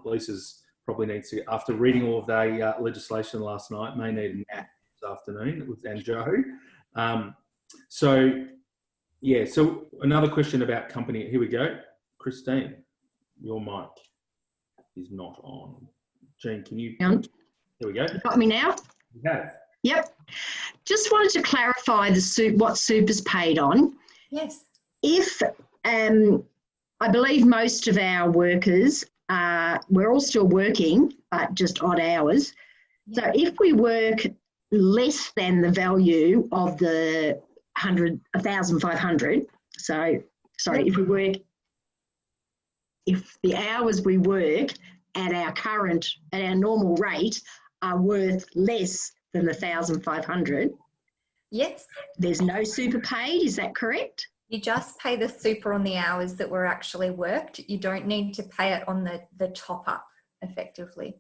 Lisa's probably needs to, after reading all of the legislation last night, may need a nap this afternoon, and Jo. So another question about company. Here we go. Christine, your mic is not on. Jane, can you? Here we go. You got me now? We have. Yep. Just wanted to clarify what super's paid on. Yes. If I believe most of our workers we're all still working, but just odd hours. So if we work less than the value of the 1,500, so sorry, if the hours we work at our normal rate are worth less than the 1,500, yes, there's no super paid, is that correct? You just pay the super on the hours that were actually worked. You don't need to pay it on the top up effectively.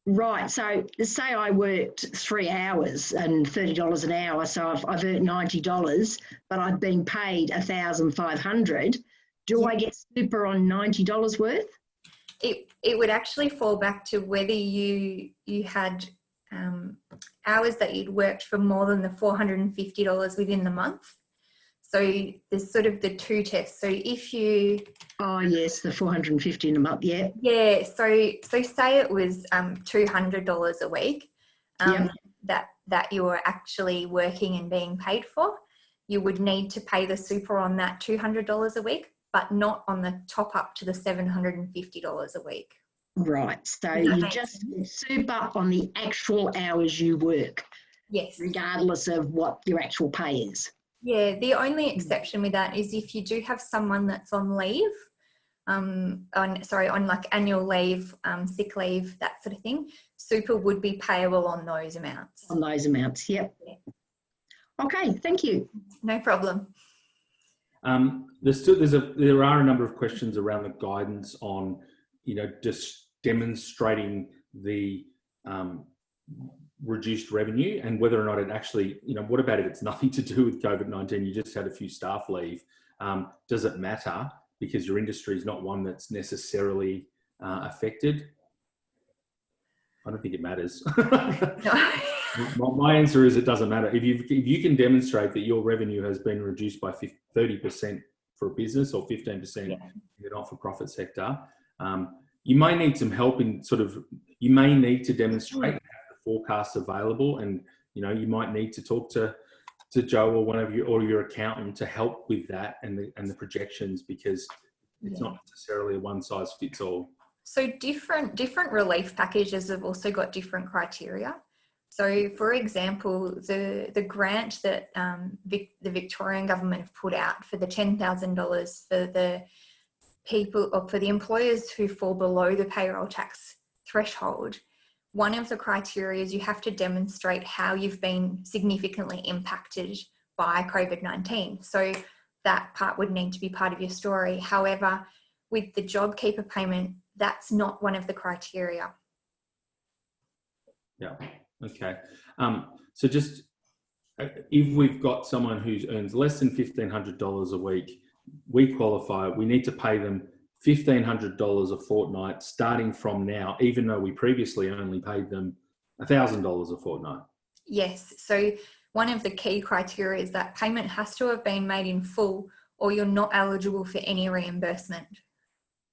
Right, so say I worked 3 hours and $30 an hour, so I've earned $90, but I've been paid 1,500. Do I get super on $90 worth? It would actually fall back to whether you had hours that you'd worked for more than the $450 within the month. So there's sort of the two tests. So if you... Oh, yes, the $450 in a month, yeah. Yeah, so say it was $200 a week that you were actually working and being paid for, you would need to pay the super on that $200 a week, but not on the top up to the $750 a week. Right, so you just super on the actual hours you work. Yes. Regardless of what your actual pay is. Yeah, the only exception with that is if you do have someone that's on leave, on like annual leave, sick leave, that sort of thing, super would be payable on those amounts. On those amounts, yep. Yeah. Okay, thank you. No problem. There are a number of questions around the guidance on, just demonstrating the reduced revenue and whether or not it actually, what about if it's nothing to do with COVID-19, you just had a few staff leave? Does it matter because your industry is not one that's necessarily affected? I don't think it matters. My answer is it doesn't matter. If you can demonstrate that your revenue has been reduced by 30% for a business or 15% in the not-for-profit sector, you may need some help in you may need to demonstrate forecasts available, and you might need to talk to Jo or one of you or your accountant to help with that and the projections, because it's not necessarily a one size fits all. So different relief packages have also got different criteria. So for example, the grant that the Victorian government have put out for the $10,000 for the people, or for the employers who fall below the payroll tax threshold, one of the criteria is you have to demonstrate how you've been significantly impacted by COVID-19. So that part would need to be part of your story. However, with the JobKeeper payment, that's not one of the criteria. Yeah, okay. So just, if we've got someone who earns less than $1,500 a week, we qualify, we need to pay them $1,500 a fortnight starting from now, even though we previously only paid them $1,000 a fortnight. Yes. So one of the key criteria is that payment has to have been made in full, or you're not eligible for any reimbursement.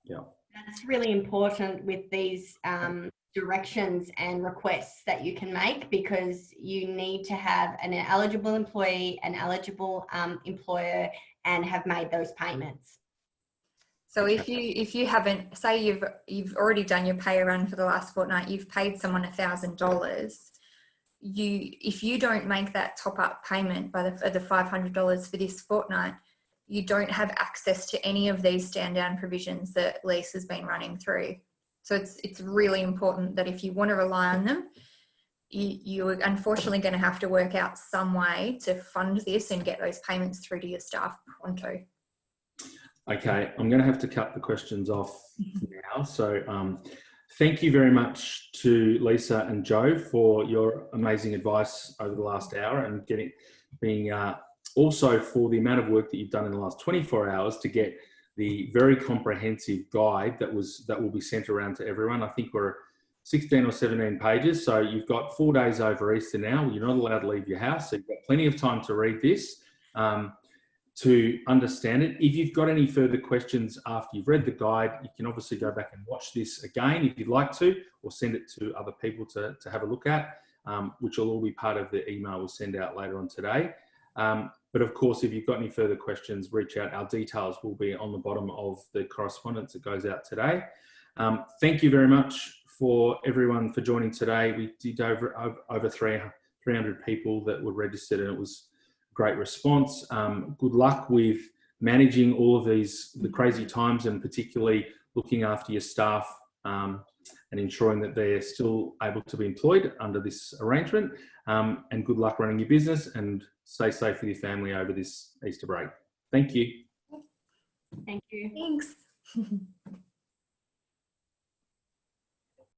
Yeah. That's really important with these directions and requests that you can make, because you need to have an eligible employee, an eligible employer, and have made those payments. So if you haven't, say you've already done your pay run for the last fortnight, you've paid someone $1,000, if you don't make that top up payment by the $500 for this fortnight, you don't have access to any of these stand down provisions that Lisa has been running through. So it's really important that if you want to rely on them, you're unfortunately going to have to work out some way to fund this and get those payments through to your staff pronto. Okay, I'm going to have to cut the questions off now. So thank you very much to Lisa and Jo for your amazing advice over the last hour, and also for the amount of work that you've done in the last 24 hours to get the very comprehensive guide that will be sent around to everyone. I think we're 16 or 17 pages. So you've got 4 days over Easter now. You're not allowed to leave your house, so you've got plenty of time to read this. to understand it. If you've got any further questions after you've read the guide, you can obviously go back and watch this again if you'd like to, or send it to other people to have a look at, which will all be part of the email we'll send out later on today. But of course, if you've got any further questions, reach out. Our details will be on the bottom of the correspondence that goes out today. Thank you very much for everyone for joining today. We did over 300 people that were registered, and it was a great response. Good luck with managing all of the crazy times, and particularly looking after your staff and ensuring that they're still able to be employed under this arrangement. And good luck running your business, and stay safe with your family over this Easter break. Thank you. Thank you. Thanks.